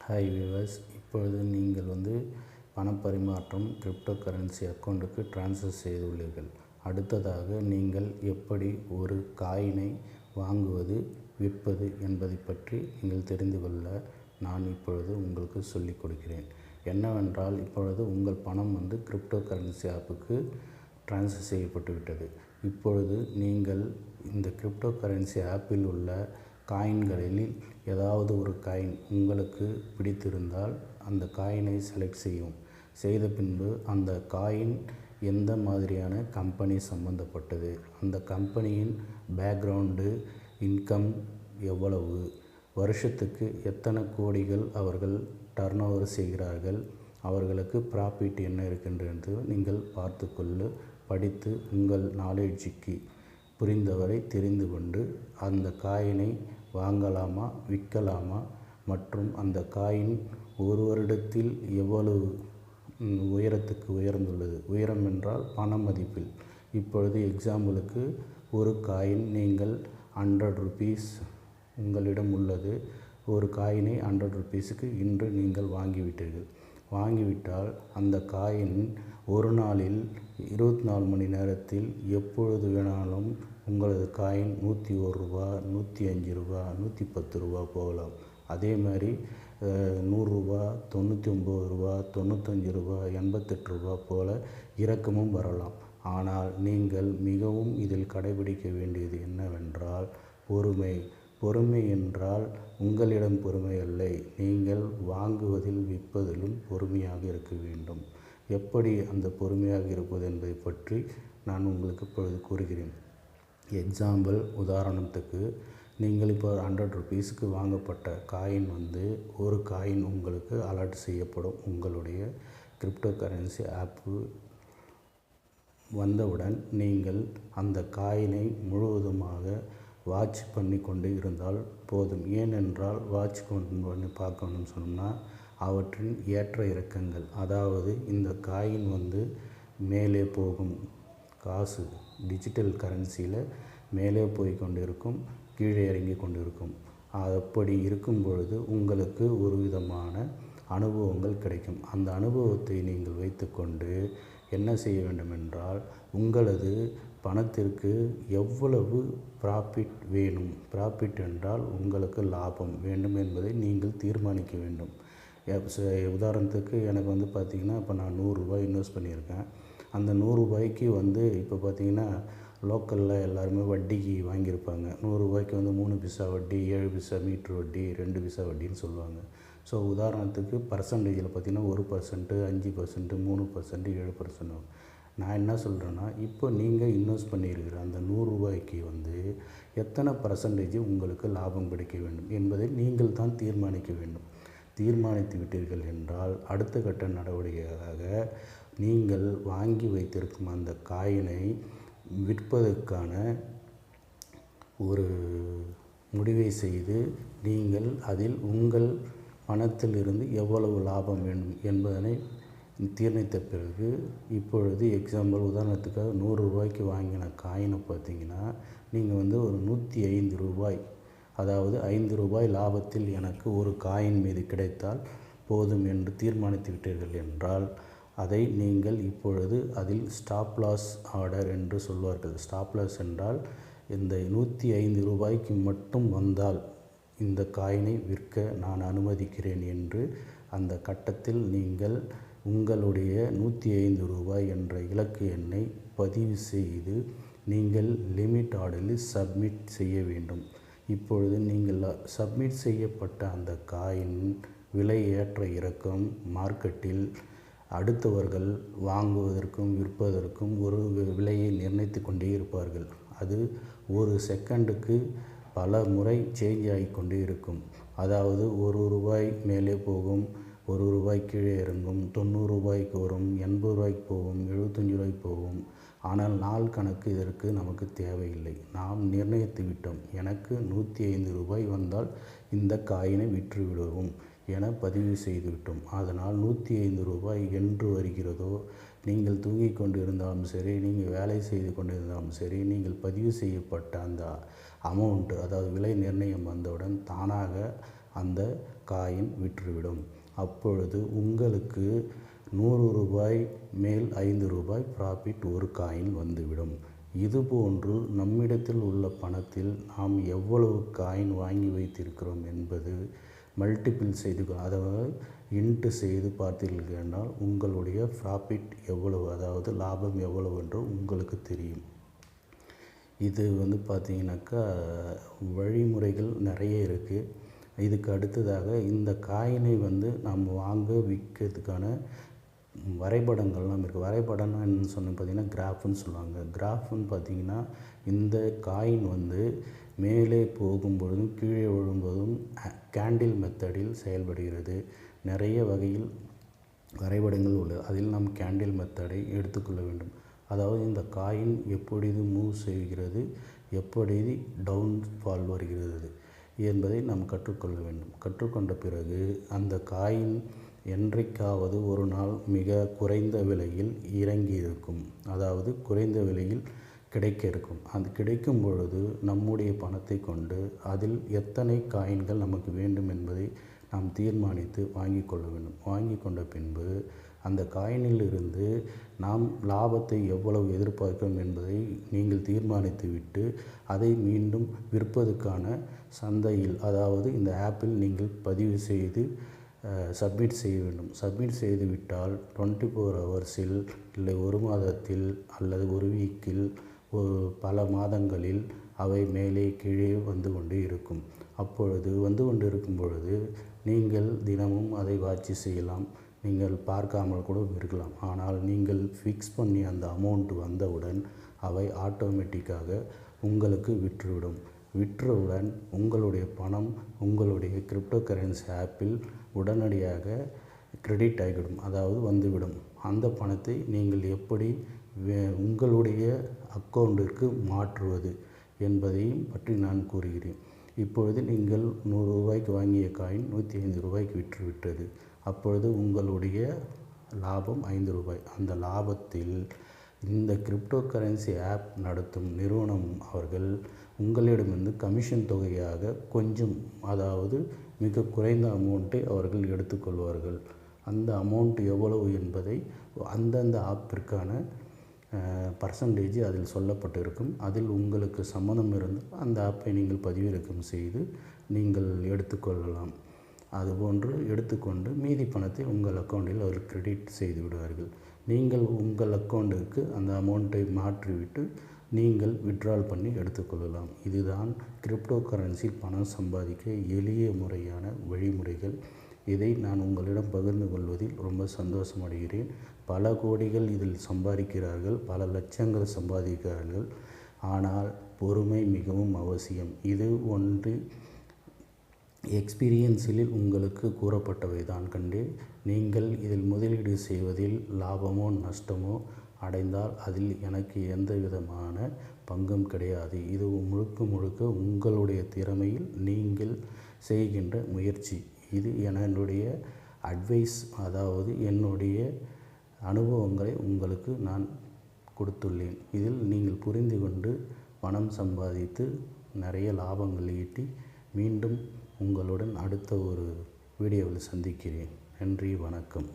Hi viewers, இப்பொழுது நீங்கள் பணப்பரிமாற்றம் கிரிப்டோ கரன்சி அக்கௌண்ட்டுக்கு ட்ரான்ஸ்ஃபர் செய்துள்ளீர்கள். அடுத்ததாக நீங்கள் எப்படி ஒரு காயினை வாங்குவது, விற்பது என்பதை பற்றி நீங்கள் தெரிந்து கொள்ள நான் இப்பொழுது உங்களுக்கு சொல்லிக் கொடுக்கிறேன். என்னவென்றால், இப்பொழுது உங்கள் பணம் கிரிப்டோ கரன்சி ஆப்புக்கு ட்ரான்ஸ்ஃபர் செய்யப்பட்டு விட்டது. இப்பொழுது நீங்கள் இந்த கிரிப்டோ கரன்சி ஆப்பில் உள்ள காயின்களில் ஏதாவது ஒரு காயின் உங்களுக்கு பிடித்திருந்தால் அந்த காயினை செலக்ட் செய்த பின்பு அந்த காயின் எந்த மாதிரியான கம்பெனி சம்பந்தப்பட்டது, அந்த கம்பெனியின் பேக்ரவுண்டு, இன்கம் எவ்வளவு, வருஷத்துக்கு எத்தனை கோடிகள் அவர்கள் டர்ன் ஓவர் செய்கிறார்கள், அவர்களுக்கு ப்ராஃபிட் என்ன இருக்கின்றது நீங்கள் படித்து உங்கள் நாலேஜுக்கு புரிந்தவரை தெரிந்து கொண்டு அந்த காயினை வாங்கலாமா, விற்கலாமா, மற்றும் அந்த காயின் ஒரு வருடத்தில் எவ்வளவு உயரத்துக்கு உயர்ந்துள்ளது. உயரம் என்றால் பண மதிப்பில். இப்பொழுது எக்ஸாம்பிளுக்கு ஒரு காயின் நீங்கள் 100 rupees உங்களிடம் உள்ளது. ஒரு காயினை 100 rupeesக்கு இன்று நீங்கள் வாங்கிவிட்டால் அந்த காயின் ஒரு நாளில் 24 மணி நேரத்தில் எப்பொழுது வேணாலும் உங்களது காயின் 101 ரூபா, 105 ரூபா, 110 ரூபா போகலாம். அதே மாதிரி 100 ரூபா, 99 ரூபா, 95 ரூபா, 88 ரூபா போல் இறக்கமும் வரலாம். ஆனால் நீங்கள் மிகவும் இதில் கடைபிடிக்க வேண்டியது என்னவென்றால் பொறுமை என்றால் உங்களிடம் பொறுமை அல்ல, நீங்கள் வாங்குவதில் விற்பதிலும் பொறுமையாக இருக்க வேண்டும். எப்படி அந்த பொறுமையாக இருப்பது என்பதை பற்றி நான் உங்களுக்கு இப்பொழுது கூறுகிறேன். எக்ஸாம்பிள், உதாரணத்துக்கு நீங்கள் இப்போ 100 rupeesக்கு வாங்கப்பட்ட காயின் ஒரு காயின் உங்களுக்கு அலர்ட் செய்யப்படும். உங்களுடைய கிரிப்டோ கரன்சி ஆப்பு வந்தவுடன் நீங்கள் அந்த காயினை முழுவதுமாக வாட்ச் பண்ணி கொண்டு இருந்தால் போதும். ஏனென்றால் வாட்ச் பண்ணி பார்க்கணும்னு சொன்னால் அவற்றின் ஏற்ற இறக்கங்கள், அதாவது இந்த காயின் மேலே போகும், காசு டிஜிட்டல் கரன்சியில் மேலே போய் கொண்டிருக்கும், கீழே இறங்கி கொண்டிருக்கும். அப்படி இருக்கும் பொழுது உங்களுக்கு ஒரு விதமான அனுபவங்கள் கிடைக்கும். அந்த அனுபவத்தை நீங்கள் வைத்துக்கொண்டு என்ன செய்ய வேண்டும் என்றால், உங்களது பணத்திற்கு எவ்வளவு ப்ராஃபிட் வேணும், ப்ராஃபிட் என்றால் உங்களுக்கு லாபம் வேண்டும் என்பதை நீங்கள் தீர்மானிக்க வேண்டும். உதாரணத்துக்கு எனக்கு பார்த்திங்கன்னா, இப்போ நான் 100 ரூபாய் இன்வெஸ்ட் பண்ணியிருக்கேன். அந்த 100 ரூபாய்க்கு இப்போ பார்த்திங்கன்னா லோக்கலில் எல்லாருமே வட்டிக்கு வாங்கியிருப்பாங்க. 100 ரூபாய்க்கு 3 பைசா வட்டி, 7 பைசா மீட்ரு வட்டி, 2 பைசா வட்டின்னு சொல்லுவாங்க. ஸோ உதாரணத்துக்கு பர்சன்டேஜில் பார்த்திங்கன்னா 1%, 5%, 3%, 7%. நான் என்ன சொல்கிறேன்னா, இப்போ நீங்கள் இன்வெஸ்ட் பண்ணியிருக்கிற அந்த 100 ரூபாய்க்கு எத்தனை பர்சன்டேஜ் உங்களுக்கு லாபம் கிடைக்க வேண்டும் என்பதை நீங்கள் தான் தீர்மானிக்க வேண்டும். தீர்மானித்து விட்டீர்கள் என்றால் அடுத்த கட்ட நடவடிக்கையாக நீங்கள் வாங்கி வைத்திருக்கும் அந்த காயினை விற்பதற்கான ஒரு முடிவை செய்து நீங்கள் அதில் உங்கள் பணத்திலிருந்து எவ்வளவு லாபம் வேண்டும் என்பதனை தீர்மானித்த பிறகு, இப்பொழுது எக்ஸாம்பிள் உதாரணத்துக்காக 100 ரூபாய்க்கு வாங்கின காயினை பார்த்திங்கன்னா நீங்கள் ஒரு 105 ரூபாய், அதாவது 5 ரூபாய் லாபத்தில் எனக்கு ஒரு காயின் மீது கிடைத்தால் போதும் என்று தீர்மானித்து விட்டீர்கள் என்றால் அதை நீங்கள் இப்பொழுது அதில் ஸ்டாப் லாஸ் ஆர்டர் என்று சொல்வார்கள். ஸ்டாப் லாஸ் என்றால் இந்த 105 ரூபாய்க்கு மட்டும் வந்தால் இந்த காயினை விற்க நான் அனுமதிக்கிறேன் என்று அந்த கட்டத்தில் நீங்கள் உங்களுடைய 105 ரூபாய் என்ற இலக்கு எண்ணை பதிவு செய்து நீங்கள் லிமிட் ஆர்டரில் சப்மிட் செய்ய வேண்டும். இப்பொழுது நீங்கள் சப்மிட் செய்யப்பட்ட அந்த காயின் விலை ஏற்ற இறக்கம் மார்க்கெட்டில் அடுத்தவர்கள் வாங்குவதற்கும் விற்பதற்கும் ஒரு விலையை நிர்ணயித்து கொண்டே இருப்பார்கள். அது ஒரு செகண்டுக்கு பல முறை சேஞ்ச் ஆகிக்கொண்டே இருக்கும். அதாவது 1 ரூபாய் மேலே போகும், 1 ரூபாய் கீழே இறங்கும், 90 ரூபாய்க்கு வரும், 80 ரூபாய்க்கு போகும், 75 ரூபாய்க்கு போகும். ஆனால் நாள் கணக்கு இதற்கு நமக்கு தேவையில்லை. நாம் நிர்ணயித்து விட்டோம், எனக்கு 105 ரூபாய் வந்தால் இந்த காயினை விற்று விடுவோம் என பதிவு செய்துவிட்டோம். அதனால் 105 ரூபாய் என்று வருகிறதோ, நீங்கள் தூங்கிக் கொண்டு இருந்தாலும் சரி, நீங்கள் வேலை செய்து கொண்டு இருந்தாலும் சரி, நீங்கள் பதிவு செய்யப்பட்ட அந்த அமௌண்ட்டு, அதாவது விலை நிர்ணயம் வந்தவுடன் தானாக அந்த காயின் விற்றுவிடும். அப்பொழுது உங்களுக்கு 100 ரூபாய் மேல் 5 ரூபாய் ப்ராஃபிட் ஒரு காயின் வந்துவிடும். இதுபோன்று நம்மிடத்தில் உள்ள பணத்தில் நாம் எவ்வளவு காயின் வாங்கி வைத்திருக்கிறோம் என்பது மல்டிபிள் செய்து, அதாவது இன்ட்டு செய்து பார்த்தீர்கள் என்றால் உங்களுடைய ப்ராஃபிட் எவ்வளவு, அதாவது லாபம் எவ்வளவு என்று உங்களுக்கு தெரியும். இது பார்த்திங்கனாக்கா வழிமுறைகள் நிறைய இருக்குது. இதுக்கு அடுத்ததாக இந்த காயினை நாம் வாங்க விற்கிறதுக்கான வரைபடங்கள்லாம் இருக்குது. வரைபடம்னா என்னென்னு சொன்ன பார்த்திங்கன்னா கிராஃப்னு சொல்லுவாங்க. கிராஃப்னு பார்த்திங்கன்னா இந்த காயின் மேலே போகும்பொழுதும் கீழே விழும்போதும் கேண்டில் மெத்தடில் செயல்படுகிறது. நிறைய வகையில் வரைபடங்கள் உள்ளது. அதில் நாம் கேண்டில் மெத்தடை எடுத்துக்கொள்ள வேண்டும். அதாவது இந்த காயின் எப்பொழுது மூவ் செய்கிறது, எப்படி டவுன் ஃபால் வருகிறது என்பதை நாம் கற்றுக்கொள்ள வேண்டும். கற்றுக்கொண்ட பிறகு அந்த காயின் என்றைக்காவது ஒரு நாள் மிக குறைந்த விலையில் இறங்கி இருக்கும், அதாவது குறைந்த விலையில் கிடைக்க இருக்கும். அது கிடைக்கும் பொழுது நம்முடைய பணத்தை கொண்டு அதில் எத்தனை காயின்கள் நமக்கு வேண்டும் என்பதை நாம் தீர்மானித்து வாங்கி கொள்ள வேண்டும். வாங்கி கொண்ட பின்பு அந்த காயினில் இருந்து நாம் லாபத்தை எவ்வளவு எதிர்பார்க்கிறோம் என்பதை நீங்கள் தீர்மானித்து விட்டு அதை மீண்டும் விற்பதற்கான சந்தையில், அதாவது இந்த ஆப்பில் நீங்கள் பதிவு செய்து சப்மிட் செய்ய வேண்டும். சப்மிட் செய்து விட்டால் 24 ஹவர்ஸில் இல்லை ஒரு மாதத்தில் அல்லது ஒரு வீக்கில் பல மாதங்களில் அவை மேலே கீழே வந்து கொண்டு இருக்கும். அப்பொழுது வந்து கொண்டு இருக்கும் பொழுது நீங்கள் தினமும் அதை வாட்ச் செய்யலாம். நீங்கள் பார்க்காமல் கூட இருக்கலாம். ஆனால் நீங்கள் ஃபிக்ஸ் பண்ணி அந்த அமௌண்ட் வந்தவுடன் அவை ஆட்டோமேட்டிக்காக உங்களுக்கு விற்றுவிடும். விற்றவுடன் உங்களுடைய பணம் உங்களுடைய கிரிப்டோ கரன்சி ஆப்பில் உடனடியாக கிரெடிட் ஆகிவிடும், அதாவது வந்துவிடும். அந்த பணத்தை நீங்கள் எப்படி உங்களுடைய அக்கௌண்ட்டிற்கு மாற்றுவது என்பதையும் பற்றி நான் கூறுகிறேன். இப்பொழுது நீங்கள் 100 ரூபாய்க்கு வாங்கிய காயின் 105 ரூபாய்க்கு விற்றுவிட்டது. அப்பொழுது உங்களுடைய லாபம் 5 ரூபாய். அந்த லாபத்தில் இந்த கிரிப்டோ கரன்சி ஆப் நடத்தும் நிறுவனம் அவர்கள் உங்களிடமிருந்து கமிஷன் தொகையாக கொஞ்சம், அதாவது மிக குறைந்த அமௌண்ட்டை அவர்கள் எடுத்துக்கொள்வார்கள். அந்த அமௌண்ட் எவ்வளவு என்பதை அந்தந்த ஆப்பிற்கான பர்சன்டேஜ் அதில் சொல்லப்பட்டிருக்கும். அதில் உங்களுக்கு சம்மதம் இருந்தால் அந்த ஆப்பை நீங்கள் பதிவிறக்கம் செய்து நீங்கள் எடுத்துக்கொள்ளலாம். அதுபோன்று எடுத்துக்கொண்டு மீதி பணத்தை உங்கள் அக்கௌண்ட்டில் அவர் கிரெடிட் செய்து விடுவார்கள். நீங்கள் உங்கள் அக்கௌண்ட்டுக்கு அந்த அமௌண்ட்டை மாற்றிவிட்டு நீங்கள் வித்ட்ரால் பண்ணி எடுத்துக்கொள்ளலாம். இதுதான் கிரிப்டோ கரன்சியில் பணம் சம்பாதிக்க எளிய முறையான வழிமுறைகள். இதை நான் உங்களிடம் பகிர்ந்து கொள்வதில் ரொம்ப சந்தோஷம் அடைகிறேன். பல கோடிகள் இதில் சம்பாதிக்கிறார்கள், பல லட்சங்கள் சம்பாதிக்கிறார்கள். ஆனால் பொறுமை மிகவும் அவசியம். இது ஒன்று எக்ஸ்பீரியன்ஸில் உங்களுக்கு கூறப்பட்டவை தான் கண்டு நீங்கள் இதில் முதலீடு செய்வதில் லாபமோ நஷ்டமோ அடைந்தால் அதில் எனக்கு எந்த விதமான பங்கும் கிடையாது. இது முழுக்க முழுக்க உங்களுடைய திறமையில் நீங்கள் செய்கின்ற முயற்சி. இது என்னுடைய அட்வைஸ், அதாவது என்னுடைய அனுபவங்களை உங்களுக்கு நான் கொடுத்துள்ளேன். இதில் நீங்கள் புரிந்து கொண்டு பணம் சம்பாதித்து நிறைய லாபங்கள் ஈட்டி மீண்டும் உங்களுடன் அடுத்த ஒரு வீடியோவில் சந்திக்கிறேன். நன்றி, வணக்கம்.